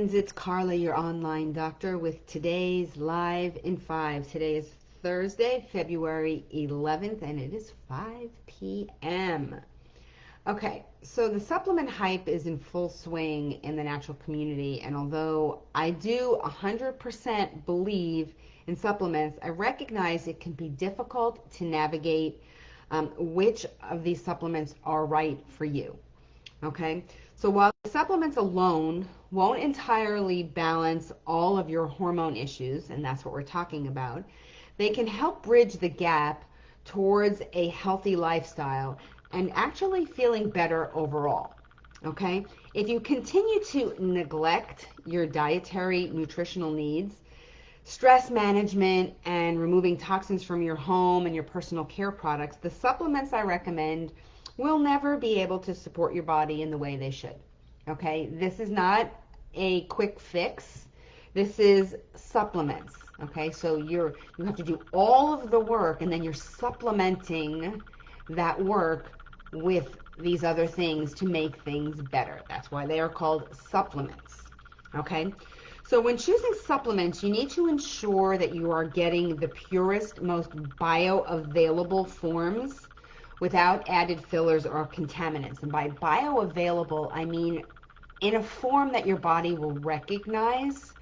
friends, it's Carla, your online doctor, with today's Live in 5. Today is Thursday, February 11th, and it is 5 p.m. Okay, so the supplement hype is in full swing in the natural community, and although I do 100% believe in supplements, I recognize it can be difficult to navigate which of these supplements are right for you. Okay, so while supplements alone won't entirely balance all of your hormone issues, and that's what we're talking about, they can help bridge the gap towards a healthy lifestyle and actually feeling better overall. Okay, if you continue to neglect your dietary nutritional needs, stress management, and removing toxins from your home and your personal care products, the supplements I recommend will never be able to support your body in the way they should. Okay, this is not a quick fix. This is supplements. Okay, so you have to do all of the work, and then you're supplementing that work with these other things to make things better. That's why they are called supplements. Okay, so when choosing supplements, you need to ensure that you are getting the purest, most bioavailable forms without added fillers or contaminants. And by bioavailable, I mean in a form that your body will recognize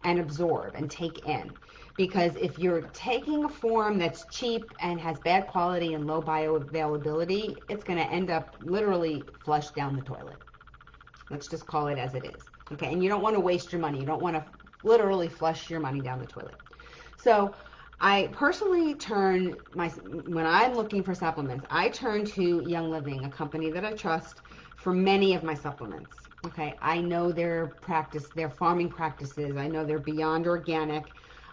and absorb and take in. Because if you're taking a form that's cheap and has bad quality and low bioavailability, it's going to end up literally flushed down the toilet. Let's just call it as it is. Okay, and you don't want to waste your money. You don't want to literally flush your money down the toilet. So I personally when I'm looking for supplements, I turn to Young Living, a company that I trust, for many of my supplements. Okay, I know their farming practices. I know they're beyond organic.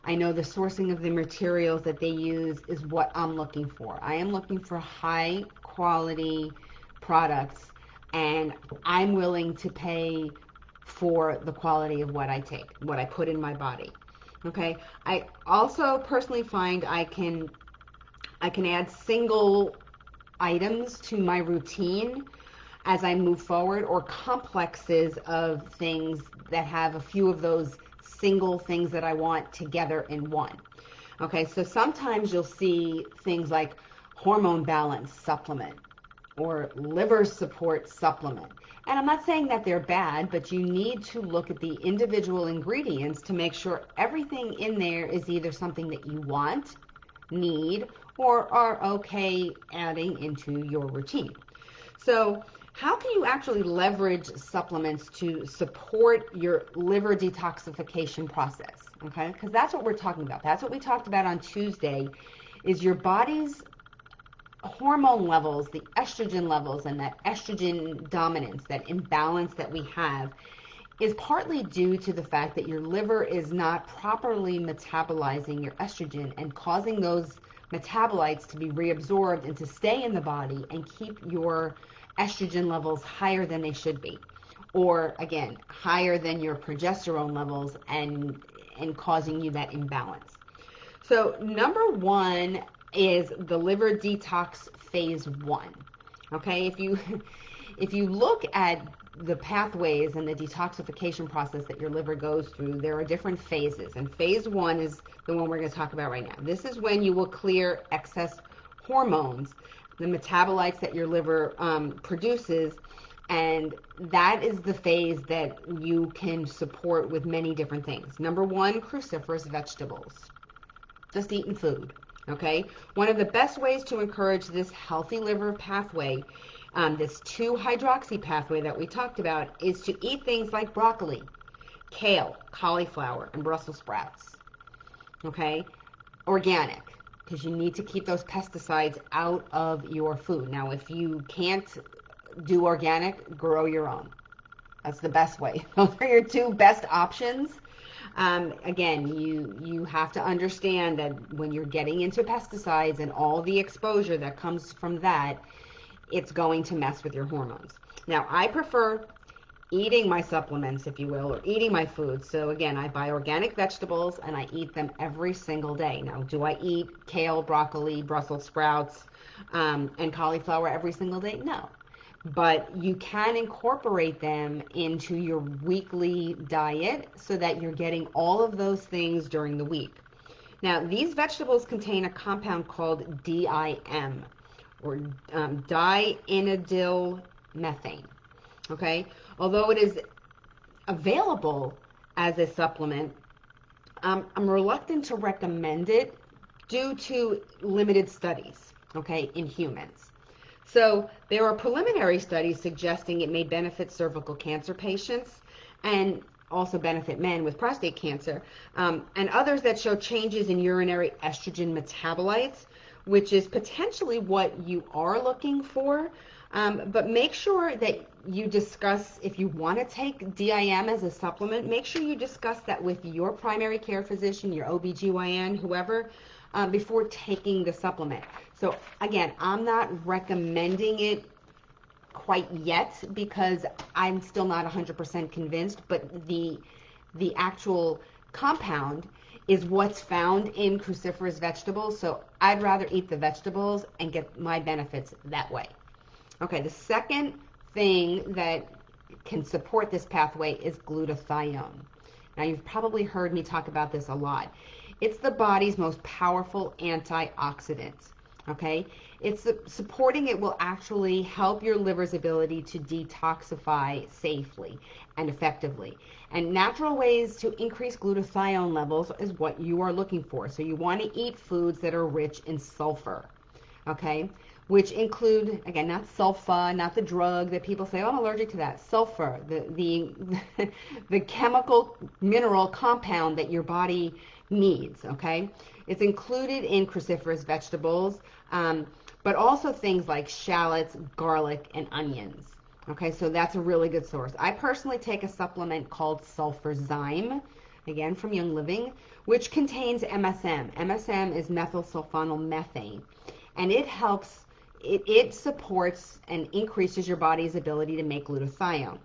I know the sourcing of the materials that they use is what I'm looking for. I am looking for high quality products, and I'm willing to pay for the quality of what I take, what I put in my body. Okay, I also personally find I can add single items to my routine as I move forward, or complexes of things that have a few of those single things that I want together in one. Okay, so sometimes you'll see things like hormone balance supplement or liver support supplement. And I'm not saying that they're bad, but you need to look at the individual ingredients to make sure everything in there is either something that you want, need, or are okay adding into your routine. So how can you actually leverage supplements to support your liver detoxification process? Okay, because that's what we're talking about. That's what we talked about on Tuesday, is your body's hormone levels, the estrogen levels, and that estrogen dominance, that imbalance that we have, is partly due to the fact that your liver is not properly metabolizing your estrogen and causing those metabolites to be reabsorbed and to stay in the body and keep your estrogen levels higher than they should be, or again, higher than your progesterone levels, and causing you that imbalance. So number one is the liver detox phase 1. Okay, if you look at the pathways and the detoxification process that your liver goes through, there are different phases, and phase 1 is the one we're going to talk about right now. This is when you will clear excess hormones, the metabolites that your liver produces, and that is the phase that you can support with many different things. Number one, cruciferous vegetables. Just eating food. Okay, one of the best ways to encourage this healthy liver pathway, this 2-hydroxy pathway that we talked about, is to eat things like broccoli, kale, cauliflower, and Brussels sprouts. Okay, organic, because you need to keep those pesticides out of your food. Now, if you can't do organic, grow your own. That's the best way. Those are your two best options. Again, you have to understand that when you're getting into pesticides and all the exposure that comes from that, it's going to mess with your hormones. Now, I prefer eating my supplements, if you will, or eating my food. So again, I buy organic vegetables and I eat them every single day. Now, do I eat kale, broccoli, Brussels sprouts, and cauliflower every single day? No. but you can incorporate them into your weekly diet so that you're getting all of those things during the week. Now, these vegetables contain a compound called DIM, or diinylyl methane. Okay, although it is available as a supplement, I'm reluctant to recommend it due to limited studies, okay, in humans. So there are preliminary studies suggesting it may benefit cervical cancer patients and also benefit men with prostate cancer, and others that show changes in urinary estrogen metabolites, which is potentially what you are looking for. But make sure that you discuss, if you want to take DIM as a supplement, make sure you discuss that with your primary care physician, your OBGYN, whoever, before taking the supplement. So again, I'm not recommending it quite yet because I'm still not 100% convinced, but the actual compound is what's found in cruciferous vegetables. So I'd rather eat the vegetables and get my benefits that way. Okay, the second thing that can support this pathway is glutathione. Now, you've probably heard me talk about this a lot. It's the body's most powerful antioxidant. Okay, it's supporting it will actually help your liver's ability to detoxify safely and effectively. And natural ways to increase glutathione levels is what you are looking for. So you want to eat foods that are rich in sulfur. Okay, which include, again, not sulfa, not the drug that people say, oh, I'm allergic to that. Sulfur, the the chemical mineral compound that your body needs. Okay, it's included in cruciferous vegetables, but also things like shallots, garlic, and onions. Okay, so that's a really good source. I personally take a supplement called Sulfurzyme, again from Young Living, which contains MSM. MSM is methylsulfonylmethane, and it supports and increases your body's ability to make glutathione.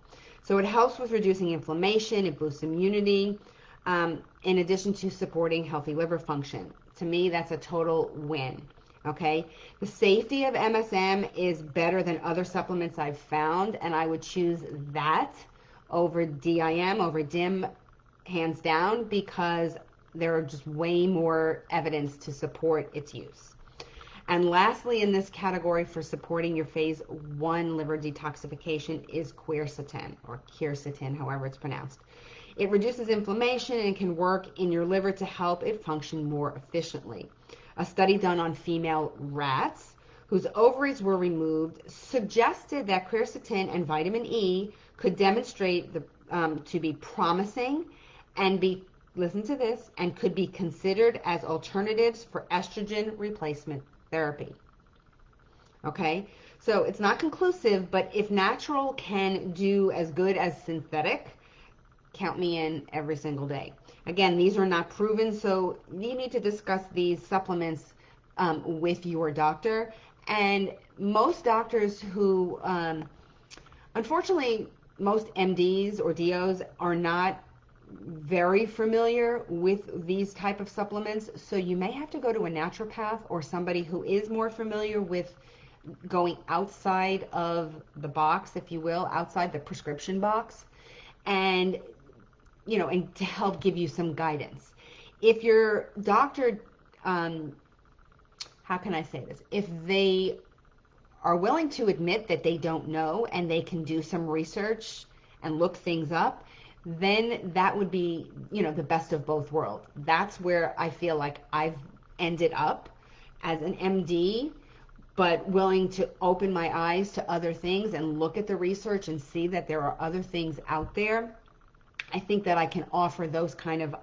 So it helps with reducing inflammation, it boosts immunity, in addition to supporting healthy liver function. To me, that's a total win. Okay, the safety of MSM is better than other supplements I've found, and I would choose that over DIM, over DIM, hands down, because there are just way more evidence to support its use. And lastly, in this category for supporting your phase 1 liver detoxification is quercetin, or quercetin, however it's pronounced. It reduces inflammation and can work in your liver to help it function more efficiently. A study done on female rats whose ovaries were removed suggested that quercetin and vitamin E could demonstrate to be promising and be, listen to this, and could be considered as alternatives for estrogen replacement therapy. Okay, so it's not conclusive, but if natural can do as good as synthetic, count me in every single day. Again, these are not proven, so you need to discuss these supplements with your doctor. And most doctors who, unfortunately, most MDs or DOs are not very familiar with these type of supplements, so you may have to go to a naturopath or somebody who is more familiar with going outside of the box, if you will, outside the prescription box, and and to help give you some guidance. If your doctor, how can I say this? If they are willing to admit that they don't know and they can do some research and look things up, then that would be, the best of both worlds. That's where I feel like I've ended up as an MD, but willing to open my eyes to other things and look at the research and see that there are other things out there. I think that I can offer those kind of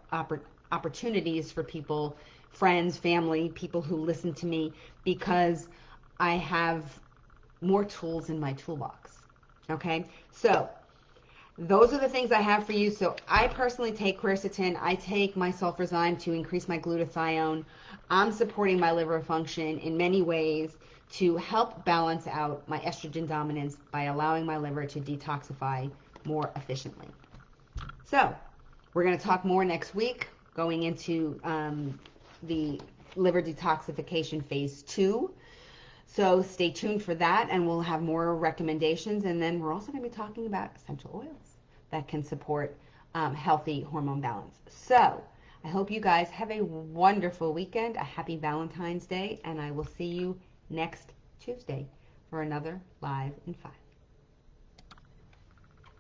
opportunities for people, friends, family, people who listen to me, because I have more tools in my toolbox. Okay, so those are the things I have for you. So I personally take quercetin. I take my sulfurzyme to increase my glutathione. I'm supporting my liver function in many ways to help balance out my estrogen dominance by allowing my liver to detoxify more efficiently. So we're going to talk more next week, going into the liver detoxification phase 2. So stay tuned for that, and we'll have more recommendations. And then we're also going to be talking about essential oils that can support healthy hormone balance. So I hope you guys have a wonderful weekend, a happy Valentine's Day, and I will see you next Tuesday for another Live in 5.